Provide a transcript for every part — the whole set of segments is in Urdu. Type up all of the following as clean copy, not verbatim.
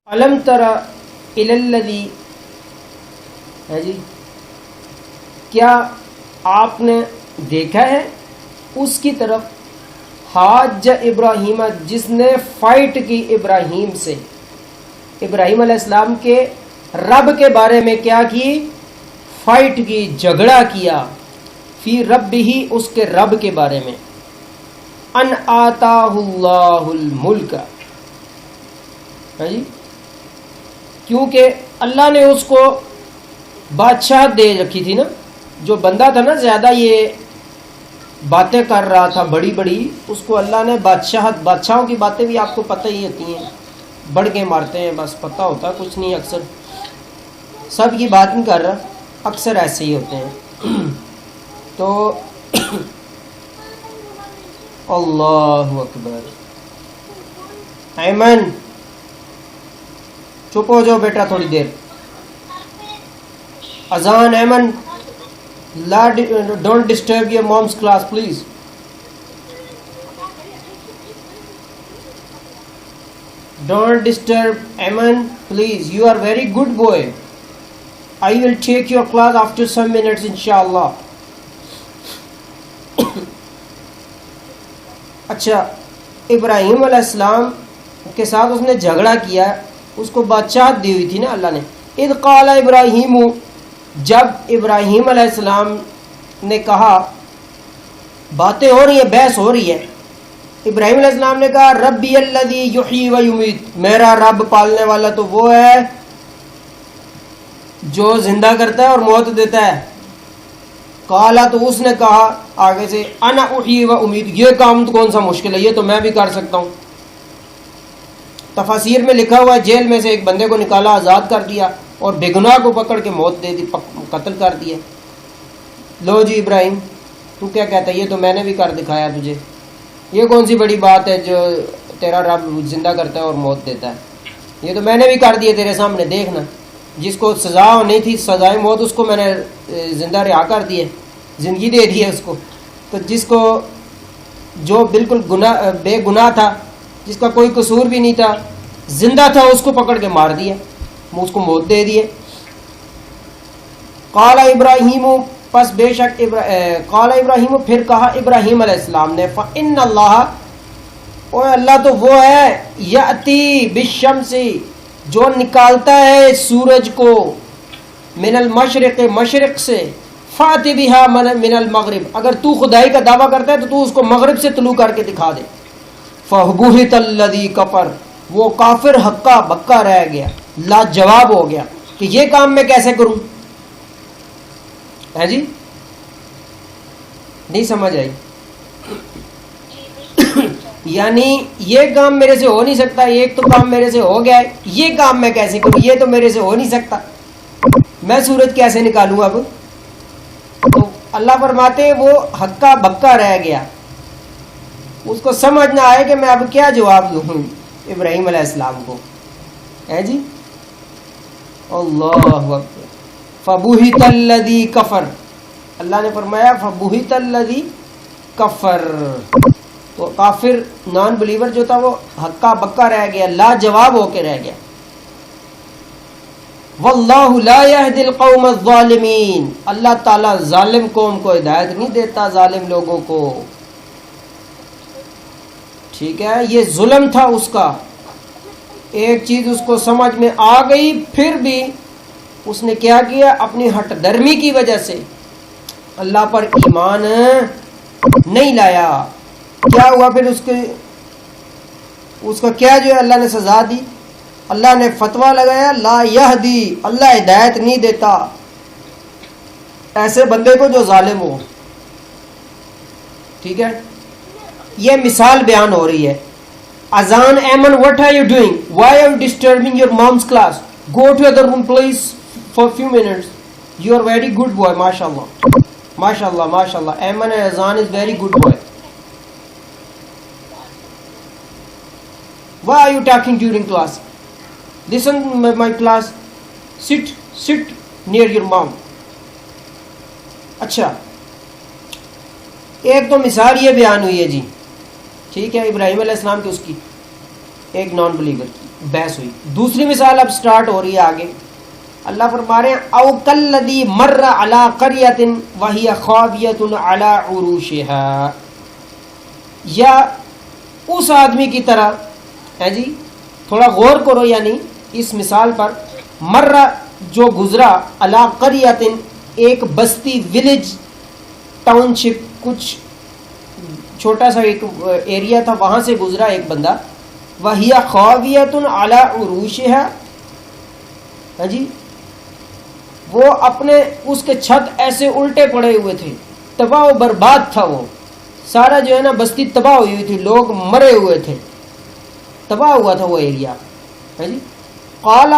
علم تر الی الذی ہے جی، کیا آپ نے دیکھا ہے اس کی طرف حاج ابراہیم، جس نے فائٹ کی ابراہیم سے، ابراہیم علیہ السلام کے رب کے بارے میں کیا کی؟ فائٹ کی، جھگڑا کیا، فی رب ہی، اس کے رب کے بارے میں، ان آتاہ اللہ الملک، جی کیونکہ اللہ نے اس کو بادشاہت دے رکھی تھی نا، جو بندہ تھا نا زیادہ یہ باتیں کر رہا تھا بڑی بڑی، اس کو اللہ نے بادشاہت، بادشاہوں کی باتیں بھی آپ کو پتہ ہی ہوتی ہیں، بڑھ کے مارتے ہیں، بس پتہ ہوتا کچھ نہیں، اکثر سب کی بات نہیں کر رہا، اکثر ایسے ہی ہوتے ہیں تو اللہ اکبر، ایمن چپ ہو جاؤ بیٹا تھوڑی دیر، Azaan, Aiman don't disturb your mom's class please. Don't disturb Ayman please, you are very good boy. I will take your class after some minutes inshallah. اچھا، ابراہیم علیہ السلام کے ساتھ اس نے جھگڑا کیا، اس کو بادشاہت دی ہوئی تھی نا اللہ نے. اذ قال ابراہیم، جب ابراہیم علیہ السلام نے کہا، باتیں ہو رہی ہیں، بحث ہو رہی ہے، ابراہیم علیہ السلام نے کہا ربی الذی یحیی و یمیت، میرا رب پالنے والا تو وہ ہے جو زندہ کرتا ہے اور موت دیتا ہے. قالا، تو اس نے کہا آگے سے، انا احیی و امیت، یہ کام تو کون سا مشکل ہے، یہ تو میں بھی کر سکتا ہوں. تفاسیر میں لکھا ہوا ہے جیل میں سے ایک بندے کو نکالا، آزاد کر دیا، اور بے گناہ کو پکڑ کے موت دے دی، قتل کر دیا. لو جی ابراہیم تو کیا کہتا ہے، یہ تو میں نے بھی کر دکھایا تجھے، یہ کون سی بڑی بات ہے جو تیرا رب زندہ کرتا ہے اور موت دیتا ہے، یہ تو میں نے بھی کر دیا تیرے سامنے، دیکھنا. جس کو سزا نہیں تھی، سزائے موت، اس کو میں نے زندہ رہا کر دیے، زندگی دے دی ہے اس کو. تو جس کو جو بالکل بے گناہ تھا، جس کا کوئی قصور بھی نہیں تھا، زندہ تھا، اس کو پکڑ کے مار دیا، اس کو موت دے دیے. قال ابراہیم، پس بے شک قال ابراہیم، پھر کہا ابراہیم علیہ السلام نے، فإن اللہ، اور اللہ تو وہ ہے، یأتی بالشمس، جو نکالتا ہے سورج کو، من المشرق، مشرق سے، فأتی بہا من المغرب، اگر تو خدائی کا دعویٰ کرتا ہے تو تو اس کو مغرب سے طلوع کر کے دکھا دے. فبہت الذی کفر، وہ کافر ہکا بکا رہ گیا، لاجواب ہو گیا کہ یہ کام میں کیسے کروں. ہے جی، نہیں سمجھ آئی؟ یعنی یہ کام میرے سے ہو نہیں سکتا، ایک تو کام میرے سے ہو گیا ہے، یہ کام میں کیسے کروں، یہ تو میرے سے ہو نہیں سکتا، میں سورج کیسے نکالوں اب. تو اللہ فرماتے ہیں وہ ہکا بکا رہ گیا، اس کو سمجھ نہ آئے کہ میں اب کیا جواب دوں ابراہیم علیہ السلام کو. ہے جی، اللہ اکبر. فبہت الذی کفر، اللہ نے فرمایا فبہت الذی کفر، تو کافر نان بلیور جو تھا وہ ہکا بکا رہ گیا، لا جواب ہو کے رہ گیا. واللہ لا یہدی القوم الظالمین، اللہ تعالی ظالم قوم کو ہدایت نہیں دیتا، ظالم لوگوں کو. ٹھیک ہے، یہ ظلم تھا اس کا، ایک چیز اس کو سمجھ میں آ گئی، پھر بھی اس نے کیا کیا، اپنی ہٹ درمی کی وجہ سے اللہ پر ایمان نہیں لایا. کیا ہوا پھر اس کا کیا جو ہے اللہ نے سزا دی، اللہ نے فتویٰ لگایا لا یہدی، اللہ ہدایت نہیں دیتا ایسے بندے کو جو ظالم ہو. ٹھیک ہے، یہ مثال بیان ہو رہی ہے. اذان، Aiman what are you doing, why are you disturbing your mom's class, go to other room please for few minutes, you are very good boy, mashallah mashallah mashallah. Ayman and Azan is very good boy. Why are you talking during class, listen my class, sit near your mom. اچھا، ایک تو مثال یہ بیان ہوئی ہے جی، ٹھیک ہے، ابراہیم علیہ السلام کی، اس کی ایک نان بلیور کی بحث ہوئی. دوسری مثال اب سٹارٹ ہو رہی ہے آگے. اللہ فرما رہے ہیں او کلذی مر علی قریۃ وہی خاویۃ علی عروشها، یا اس آدمی کی طرح ہے جی، تھوڑا غور کرو یعنی اس مثال پر. مر جو گزرا، علی قریۃ ایک بستی، ولیج، ٹاؤن شپ، کچھ چھوٹا سا ایک ایریا تھا، وہاں سے گزرا ایک بندہ. وہی خاویۃ علی عروشها، ہاں جی، وہ اپنے اس کے چھت ایسے الٹے پڑے ہوئے تھے، تباہ و برباد تھا. وہ سارا جو ہے نا بستی تباہ ہوئی ہوئی تھی، لوگ مرے ہوئے تھے، تباہ ہوا تھا وہ ایریا. ہاں جی. قال،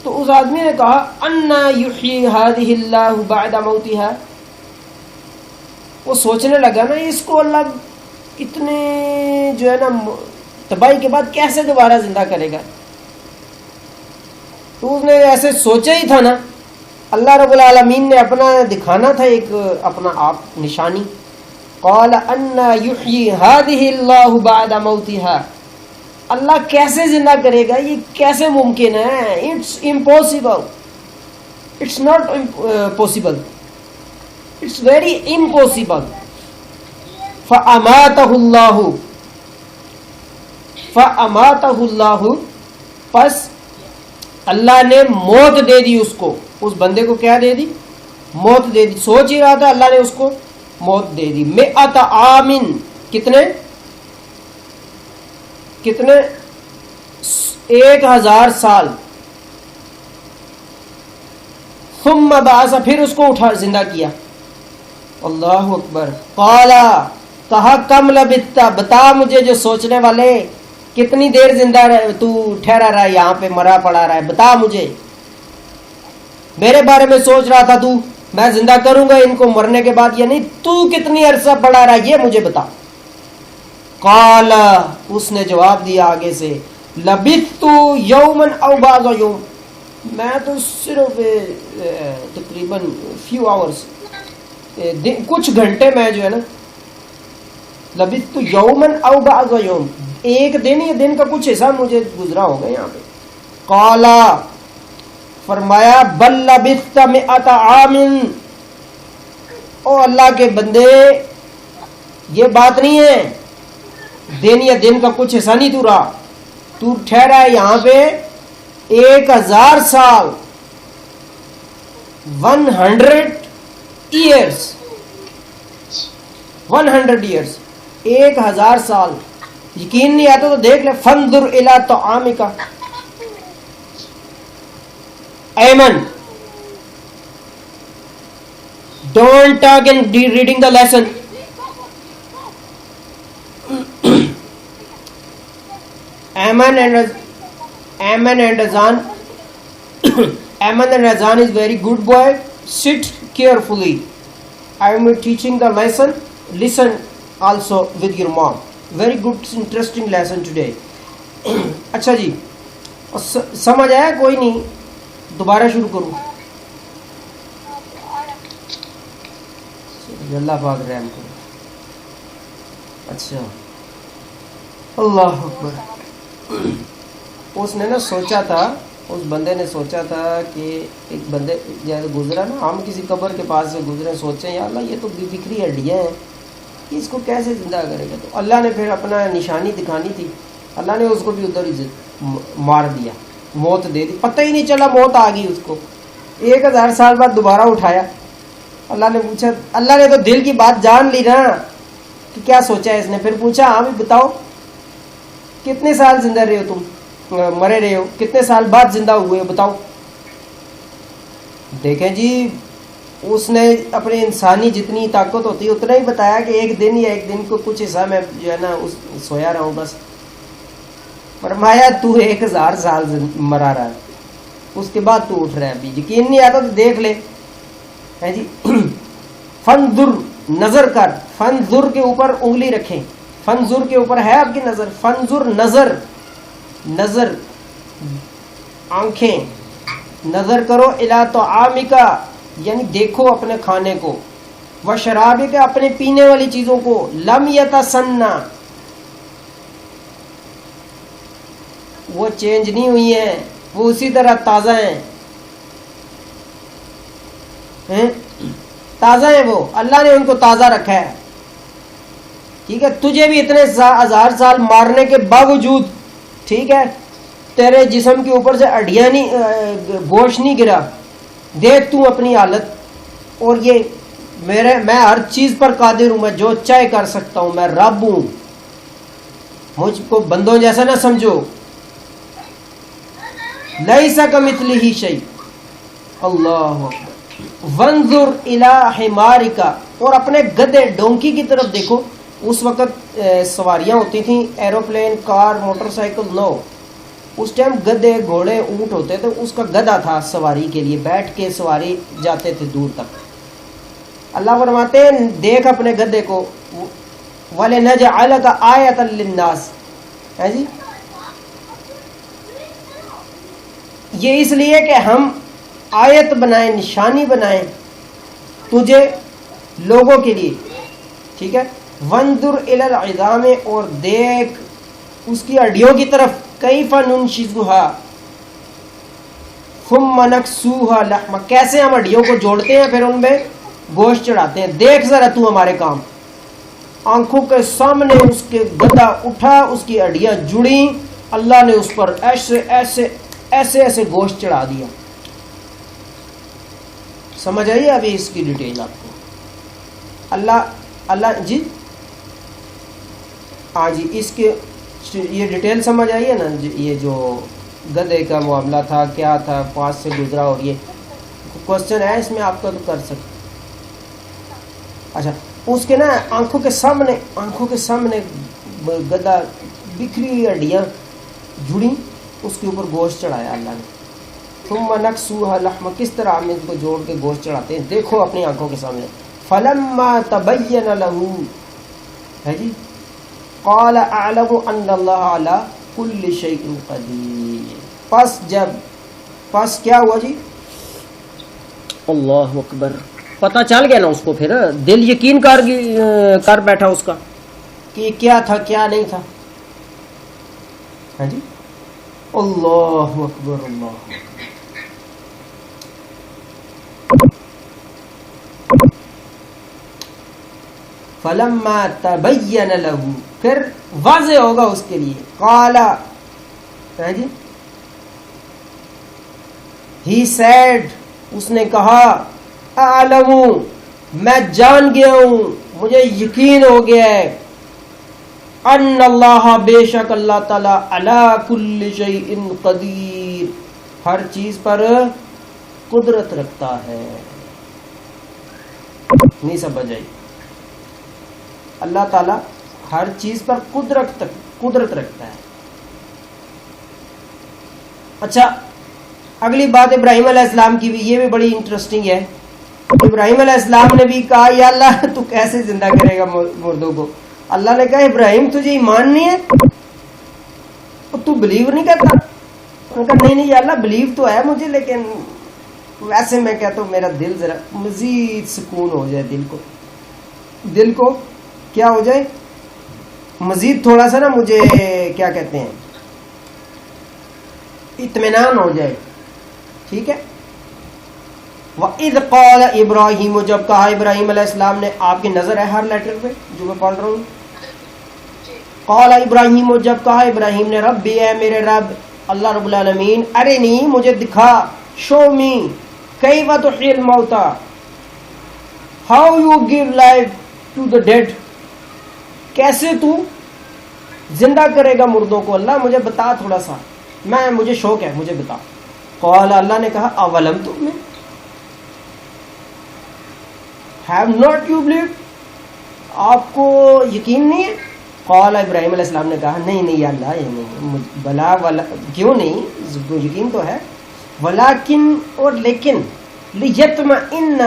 تو اس آدمی نے کہا انا یحیی ہذہ اللہ بعد موتها، وہ سوچنے لگا نا اس کو اللہ اتنے جو ہے نا تباہی کے بعد کیسے دوبارہ زندہ کرے گا. تو اس نے ایسے سوچا ہی تھا نا، اللہ رب العالمین نے اپنا دکھانا تھا ایک اپنا آپ نشانی. قال انا یحیی ہذہ اللہ بعد موتها، اللہ کیسے زندہ کرے گا، یہ کیسے ممکن ہے؟ It's impossible, it's not possible, it's very impossible. فاماتہ اللہ، فاماتہ اللہ، پس اللہ نے موت دے دی اس کو. اس بندے کو کیا دے دی؟ موت دے دی. سوچ ہی رہا تھا، اللہ نے اس کو موت دے دی. مئۃ عام، کتنے 1000 سال. ثم بعث، پھر اس کو اٹھا زندہ کیا. اللہ اکبر. قال، کہا کم لبثت، بتا مجھے جو سوچنے والے، کتنی دیر زندہ تو ٹھہرا رہا ہے یہاں پہ، مرا پڑا رہا ہے، بتا مجھے. میرے بارے میں سوچ رہا تھا تو، میں زندہ کروں گا ان کو مرنے کے بعد، یعنی تو کتنی عرصہ پڑا رہا ہے یہ مجھے بتا. قال، اس نے جواب دیا آگے سے، لبثت یوما او بعض یوم، میں تو صرف تقریباً فیو آورس، کچھ گھنٹے میں جو ہے نا، لبثت یوما او بعض یوم، ایک دن یا دن کا کچھ حصہ مجھے گزرا ہوگا یہاں پہ. قال، فرمایا بل لبثت مئۃ عام، او اللہ کے بندے یہ بات نہیں ہے، دن یا دن کا کچھ حصہ نہیں تو رہا، تو ٹھہرا ہے یہاں پہ 1000 سال، 100 ایئرس، 100 ایئرس، 1000 سال. یقین نہیں آتا تو دیکھ لے. فانظر الی طعامک، Ayman don't talk in reading the lesson. Ayman and Azan is very good boy. Sit carefully. I am teaching the lesson. Listen also with your mom. Very good, interesting lesson today. اچھا جی، سمجھ آیا؟ کوئی نہیں، دوبارہ شروع کروں. اللہ پاک رحم کرو. اچھا، اللہ اکبر. اس نے نا سوچا تھا، اس بندے نے سوچا تھا کہ ایک بندے جیسے گزرا نا، ہم کسی قبر کے پاس سے گزرے، سوچیں یا اللہ یہ تو بکھری ہڈیاں ہیں، اس کو کیسے زندہ کرے گا. تو اللہ نے پھر اپنا نشانی دکھانی تھی، اللہ نے اس کو بھی ادھر ہی مار دیا، موت دے دی. پتہ ہی نہیں چلا موت آ گئی اس کو. 1000 سال بعد دوبارہ اٹھایا. اللہ نے پوچھا، اللہ نے تو دل کی بات جان لی نا کہ کیا سوچا ہے اس نے. پھر پوچھا ہاں بھی بتاؤ کتنے سال زندہ رہے ہو تم، مرے رہے ہو، کتنے سال بعد زندہ ہوئے ہو بتاؤ. دیکھیں جی، اس نے اپنی انسانی جتنی طاقت ہوتی ہے اتنا ہی بتایا کہ ایک دن یا ایک دن کو کچھ حصہ میں جو ہے نا سویا رہا ہوں بس. فرمایا تو 1000 سال مرا رہا ہے، اس کے بعد تو اٹھ رہا ہے. ابھی یقین نہیں آتا تو دیکھ لے. ہے جی، فنظر، نظر کر. فنظر کے اوپر انگلی رکھیں، فنظر کے اوپر ہے آپ کی نظر. فنظر، نظر، نظر، آنکھیں، نظر کرو. الی طعامک، یعنی دیکھو اپنے کھانے کو. وشرابک، اپنے پینے والی چیزوں کو. لم یتسنہ، وہ چینج نہیں ہوئی ہیں, وہ اسی طرح تازہ ہیں, تازہ ہیں وہ, اللہ نے ان کو تازہ رکھا ہے. ٹھیک ہے, تجھے بھی اتنے 1000 سال مارنے کے باوجود, ٹھیک ہے, تیرے جسم کے اوپر سے ہڈیاں نہیں, گوشت نہیں گرا. دیکھ تو اپنی حالت. اور یہ میں ہر چیز پر قادر ہوں, میں جو چاہے کر سکتا ہوں, میں رب ہوں, مجھ کو بندوں جیسا نہ سمجھو. لیس کمثلہ شیء. اللہ اکبر. وانظر الی حمارک, اور اپنے گدھے ڈونکی کی طرف دیکھو. اس وقت سواریاں ہوتی تھیں, ایروپلین, کار, موٹر سائیکل نو. اس ٹائم گدھے, گھوڑے, اونٹ ہوتے تھے. اس کا گدھا تھا سواری کے لیے, بیٹھ کے سواری جاتے تھے دور تک. اللہ فرماتے ہیں دیکھ اپنے گدھے کو. وَلِنَجْعَلَكَ آیَةً لِلنَّاسِ, ہے جی, یہ اس لیے کہ ہم آیت بنائیں, نشانی بنائیں تجھے لوگوں کے لیے. ٹھیک ہے. وَانظُرْ إِلَى الْعِظَامِ, اور دیکھ اس کی ہڈیوں کی طرف. کیف ننشزها ثم نکسوها لحما, کیسے ہم ہڈیوں کو جوڑتے ہیں پھر ان میں گوشت چڑھاتے ہیں. دیکھ ذرا تو ہمارے کام. آنکھوں کے سامنے اس کے گدھا اٹھا, اس کی ہڈیاں جڑیں, اللہ نے اس پر ایسے ایسے ایسے ایسے گوشت چڑھا دیا. سمجھ آئیے ابھی اس کی ڈیٹیل آپ کو. اللہ جی, ہاں جی, اس کے یہ ڈیٹیل سمجھ آئیے نا جی. یہ جو گدھے کا معاملہ تھا, کیا تھا, پاس سے گزرا, اور یہ کوشچن ہے اس میں آپ کا تو کر سکتے. اچھا, اس کے نا آنکھوں کے سامنے گدھا, بکھری ہڈیاں جڑی, اس کے اوپر گوشت چڑھایا اللہ نے. ثم نکسوها لحما, کس طرح ہم اس کو جوڑ کے گوشت چڑھاتے ہیں, دیکھو اپنی آنکھوں کے سامنے. فلما تبین له, ہے جی, قال اعلم ان اللہ علی کل شیء قدیر. پس کیا ہوا جی, اللہ اکبر, پتہ چل گیا نا اس کو. پھر دل یقین کر بیٹھا اس کا کہ کیا تھا کیا نہیں تھا. ہاں جی, اللہ اکبر, اللہ اکبر. فلما تبین له, پھر واضح ہوگا اس کے لیے. قال, ہے جی, he said, اس نے کہا, اعلم, میں جان گیا ہوں, مجھے یقین ہو گیا ہے, ان اللہ, بے شک اللہ تعالی, علی کل شیء قدیر, ہر چیز پر قدرت رکھتا ہے. نہیں سمجھ آئی؟ اللہ تعالیٰ ہر چیز پر قدرت رکھتا ہے. اچھا, اگلی بات ابراہیم علیہ السلام کی بھی, یہ بھی بڑی انٹرسٹنگ ہے. ابراہیم علیہ السلام نے بھی کہا, یا اللہ تو کیسے زندہ کرے گا مردوں کو. اللہ نے کہا, ابراہیم تجھے ایمان نہیں ہے, تو بلیو نہیں کرتا. انہوں نے کہا نہیں یا اللہ, بلیو تو ہے مجھے, لیکن ویسے میں کہتا ہوں میرا دل ذرا مزید سکون ہو جائے. دل کو کیا ہو جائے, مزید تھوڑا سا نا, مجھے کیا کہتے ہیں, اطمینان ہو جائے. ٹھیک ہے. وَإِذْ قَالَ ابراہیم, جب کہا ابراہیم علیہ السلام نے. آپ کی نظر ہے ہر لیٹر پہ جو میں پڑھ رہا ہوں. قال ابراہیم, جب کہا ابراہیم نے, ربی, اے میرے رب, اللہ رب العالمین, ارنی, مجھے دکھا, شو می, کیف تحیی الموتى, how you give life to the dead, کیسے تو زندہ کرے گا مردوں کو. اللہ مجھے بتا تھوڑا سا, مجھے شوق ہے, مجھے بتا. قال, اللہ نے کہا, اولم تؤمن, have not you believed, آپ کو یقین نہیں ہے. قال, ابراہیم علیہ السلام نے کہا, نہیں اللہ, یہ نہیں, بلا کیوں نہیں, یقین تو ہے. ولیکن, اور لیکن, لیطمئن,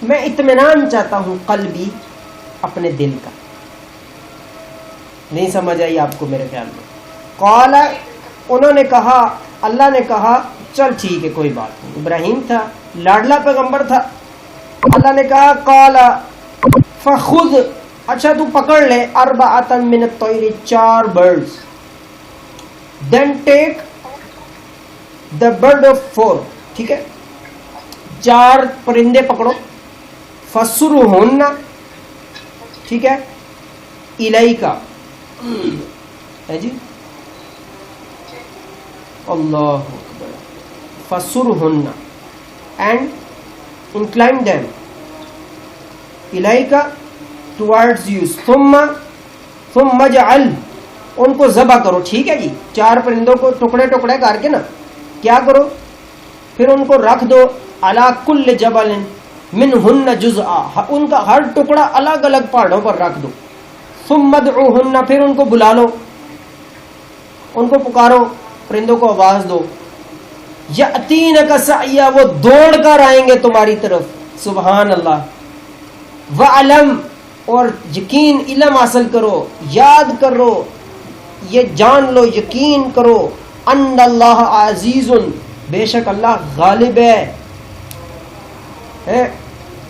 میں اطمینان چاہتا ہوں, قلبی, اپنے دل کا. نہیں سمجھ آئی آپ کو میرے خیال میں. قال, انہوں نے کہا, اللہ نے کہا, چل ٹھیک ہے کوئی بات نہیں. ابراہیم تھا, لاڈلا پیغمبر تھا. اللہ نے کہا, قال فخذ, اچھا تو پکڑ لے, اربعۃ من الطیر, 4 birds, then take the bird of 4. ٹھیک ہے, 4 پرندے پکڑو. فسرہن, ٹھیک ہے, الیکا ہے جی, اللہ اکبر. فسرہن اینڈ انکلائن دیم الیکا ٹوارڈز یو. ثم اجعل, ان کو ذبح کرو. ٹھیک ہے جی, 4 پرندوں کو ٹکڑے ٹکڑے کر کے نا کیا کرو, پھر ان کو رکھ دو. علی کل جبل منہن جزءا, ان کا ہر ٹکڑا الگ الگ پہاڑوں پر رکھ دو. ثم ادعوہن, پھر ان کو بلا لو, ان کو پکارو, پرندوں کو آواز دو. یاتینک سعیا, وہ دوڑ کر آئیں گے تمہاری طرف. سبحان اللہ. وعلم, اور یقین علم حاصل کرو, یاد کرو, یہ جان لو, یقین کرو. ان اللہ عزیز, بے شک اللہ غالب ہے,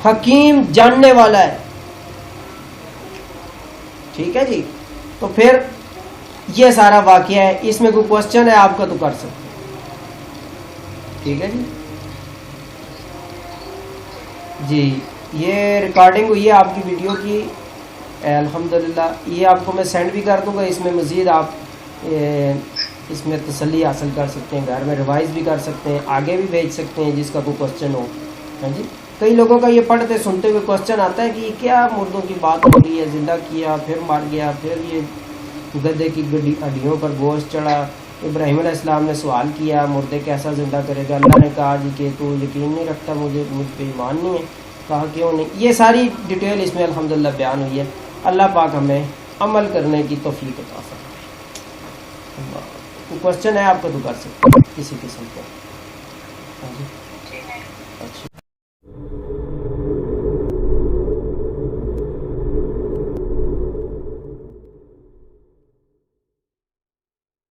حکیم جاننے والا ہے. ٹھیک ہے جی. تو پھر یہ سارا واقعہ ہے. اس میں کوئی کوشچن ہے آپ کا تو کر سکتے. ٹھیک ہے جی. جی یہ ریکارڈنگ ہوئی ہے آپ کی ویڈیو کی الحمدللہ. یہ آپ کو میں سینڈ بھی کر دوں گا. اس میں مزید آپ اس میں تسلی حاصل کر سکتے ہیں, گھر میں ریوائز بھی کر سکتے ہیں, آگے بھی بھیج سکتے ہیں جس کا کوئی کوشچن ہو. ہاں جی, کئی لوگوں کا یہ پڑھتے سنتے ہوئے کوشچن آتا ہے کہ یہ کیا مردوں کی بات ہو رہی ہے, زندہ کیا پھر مار گیا, پھر یہ گدے کی ہڈیوں پر گوشت چڑھا. ابراہیم علیہ السلام نے سوال کیا مردے کیسا زندہ کرے گا. اللہ نے کہا جی کہ تو یقین نہیں رکھتا, مجھ پہ ایمان نہیں ہے. کہا کیوں نہیں. یہ ساری ڈیٹیل اس میں الحمدللہ بیان ہوئی ہے. اللہ پاک ہمیں عمل کرنے کی توفیق عطا فرمائے. کوئی کوشچن ہے آپ کا تو کر سکتے ہیں کسی قسم کا. اچھا